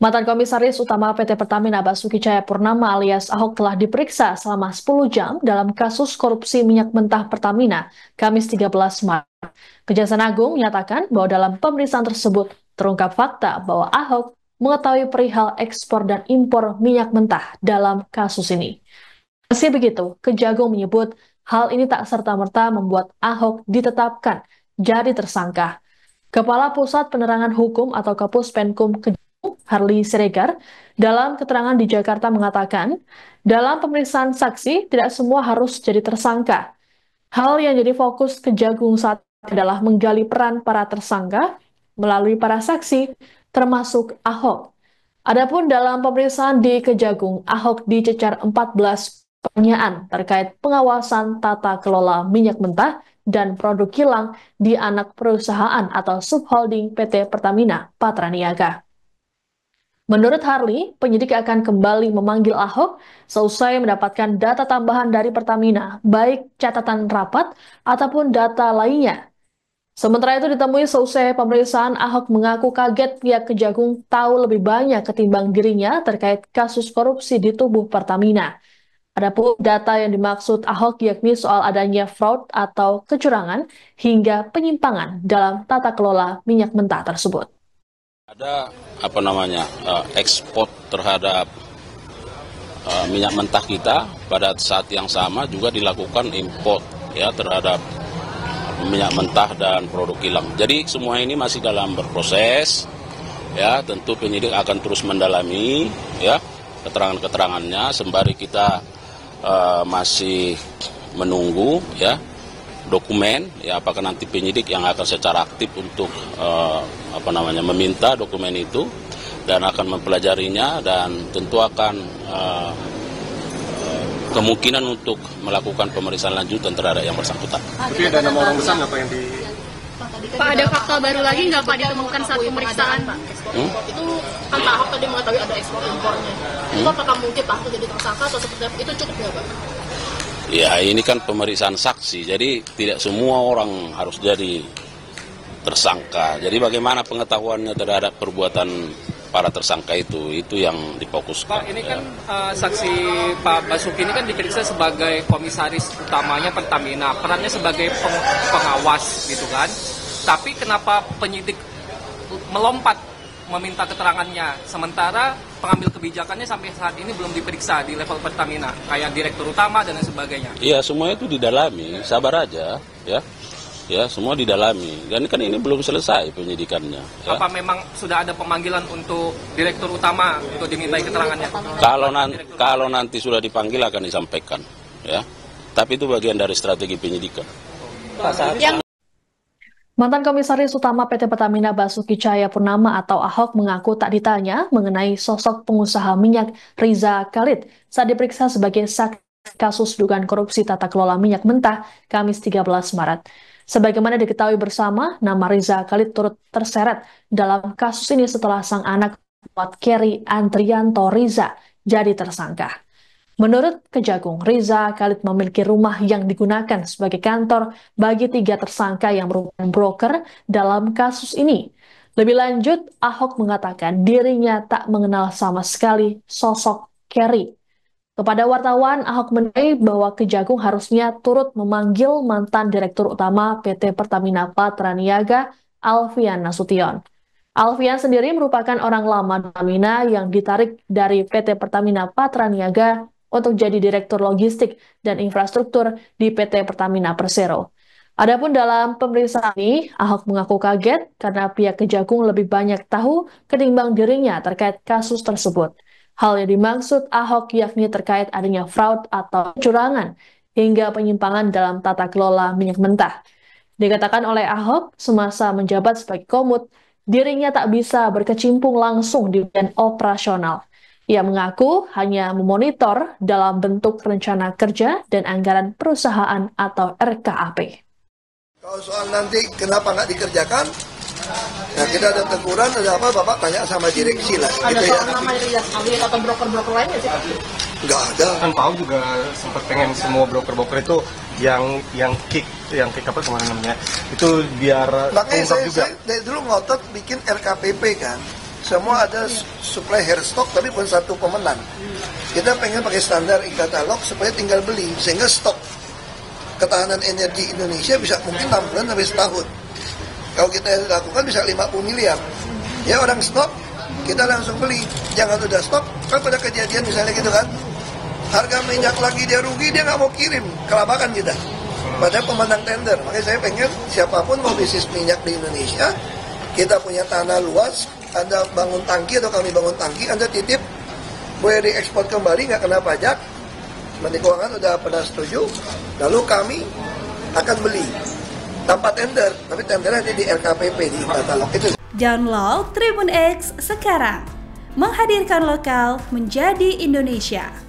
Mantan Komisaris Utama PT Pertamina Basuki Cahayapurnama alias Ahok telah diperiksa selama 10 jam dalam kasus korupsi minyak mentah Pertamina, Kamis 13 Maret. Kejaksaan Agung menyatakan bahwa dalam pemeriksaan tersebut terungkap fakta bahwa Ahok mengetahui perihal ekspor dan impor minyak mentah dalam kasus ini. Meski begitu, Kejagung menyebut hal ini tak serta-merta membuat Ahok ditetapkan jadi tersangka. Kepala Pusat Penerangan Hukum atau Kapus Penkum Kejagung Harli Siregar dalam keterangan di Jakarta mengatakan, dalam pemeriksaan saksi tidak semua harus jadi tersangka. Hal yang jadi fokus Kejagung saat ini adalah menggali peran para tersangka melalui para saksi, termasuk Ahok. Adapun dalam pemeriksaan di Kejagung, Ahok dicecar 14 pertanyaan terkait pengawasan tata kelola minyak mentah dan produk kilang di anak perusahaan atau subholding PT Pertamina Patraniaga. Menurut Harli, penyidik akan kembali memanggil Ahok seusai mendapatkan data tambahan dari Pertamina, baik catatan rapat ataupun data lainnya. Sementara itu ditemui seusai pemeriksaan, Ahok mengaku kaget pihak Kejagung tahu lebih banyak ketimbang dirinya terkait kasus korupsi di tubuh Pertamina. Adapun data yang dimaksud Ahok yakni soal adanya fraud atau kecurangan hingga penyimpangan dalam tata kelola minyak mentah tersebut. Ada ekspor terhadap minyak mentah kita, pada saat yang sama juga dilakukan import ya terhadap minyak mentah dan produk kilang. Jadi semua ini masih dalam berproses ya, tentu penyidik akan terus mendalami ya keterangan-keterangannya sembari kita masih menunggu ya dokumen ya, apakah nanti penyidik yang akan secara aktif untuk meminta dokumen itu dan akan mempelajarinya dan tentu akan kemungkinan untuk melakukan pemeriksaan lanjutan terhadap yang bersangkutan. Tapi ada nama orang besar nggak Pak yang di... Pak, ada fakta baru lagi nggak Pak ditemukan saat pemeriksaan Pak? Itu kan Pak Ahok tadi mengetahui ada ekspor impornya. Itu apakah mungkin Pak Ahok jadi tersangka atau seperti apa? Itu cukup nggak Pak? Ya ini kan pemeriksaan saksi, jadi tidak semua orang harus jadi tersangka. Jadi bagaimana pengetahuannya terhadap perbuatan para tersangka itu yang difokuskan. Pak, ini kan saksi Pak Basuki ini kan diperiksa sebagai komisaris utamanya Pertamina, perannya sebagai pengawas gitu kan. Tapi kenapa penyidik melompat meminta keterangannya, sementara pengambil kebijakannya sampai saat ini belum diperiksa di level Pertamina, kayak direktur utama dan lain sebagainya? Iya, semua itu didalami, sabar aja, ya. Ya, semua didalami. Dan kan ini belum selesai penyidikannya. Ya. Apa memang sudah ada pemanggilan untuk direktur utama untuk dimintai keterangannya? Kalau nanti sudah dipanggil akan disampaikan, ya. Tapi itu bagian dari strategi penyidikan. Mantan Komisaris Utama PT Pertamina Basuki Cahayapurnama atau Ahok mengaku tak ditanya mengenai sosok pengusaha minyak Riza Khalid saat diperiksa sebagai saksi kasus dugaan korupsi tata kelola minyak mentah Kamis 13 Maret. Sebagaimana diketahui bersama, nama Riza Khalid turut terseret dalam kasus ini setelah sang anak Muhammad Kerry Andrianto Riza jadi tersangka. Menurut Kejagung, Riza Khalid memiliki rumah yang digunakan sebagai kantor bagi 3 tersangka yang merupakan broker dalam kasus ini. Lebih lanjut, Ahok mengatakan dirinya tak mengenal sama sekali sosok Kerry. Kepada wartawan, Ahok menilai bahwa Kejagung harusnya turut memanggil mantan Direktur Utama PT Pertamina Patraniaga, Alfian Nasution. Alfian sendiri merupakan orang lama Pertamina yang ditarik dari PT Pertamina Patraniaga untuk jadi Direktur Logistik dan Infrastruktur di PT Pertamina Persero. Adapun dalam pemeriksaan ini, Ahok mengaku kaget karena pihak Kejagung lebih banyak tahu ketimbang dirinya terkait kasus tersebut. Hal yang dimaksud Ahok yakni terkait adanya fraud atau kecurangan hingga penyimpangan dalam tata kelola minyak mentah. Dikatakan oleh Ahok, semasa menjabat sebagai Komut, dirinya tak bisa berkecimpung langsung di bagian operasional. Ia mengaku hanya memonitor dalam bentuk rencana kerja dan anggaran perusahaan atau RKAP. Kalau soal nanti kenapa nggak dikerjakan, nah kita ada teguran, ada apa, Bapak tanya sama direksi lah. Ada gitu soal nama Riza Khalid atau broker-broker lainnya sih Pak? Nggak ada. Kan Pak juga sempat pengen semua broker-broker itu yang kick apa kemarin namanya, itu biar makanya juga. saya dari dulu ngotot bikin RKPP kan. semua ada supply hair stock, tapi pun satu pemenang. Kita pengen pakai standar e-katalog supaya tinggal beli, sehingga stok ketahanan energi Indonesia bisa mungkin 6 bulan sampai setahun. Kalau kita lakukan bisa 50 miliar. Ya orang stok, kita langsung beli. Jangan udah stok, kan pada kejadian misalnya gitu kan, harga minyak lagi dia rugi, dia nggak mau kirim, kelabakan kita. Pada pemenang tender. Makanya saya pengen siapapun mau bisnis minyak di Indonesia, kita punya tanah luas, Anda bangun tangki atau kami bangun tangki, Anda titip, boleh diekspor kembali, nggak kena pajak. Menteri Keuangan udah pada setuju, lalu kami akan beli tanpa tender, tapi tendernya di LKPP, di katalog itu. Download Tribun X sekarang, menghadirkan lokal menjadi Indonesia.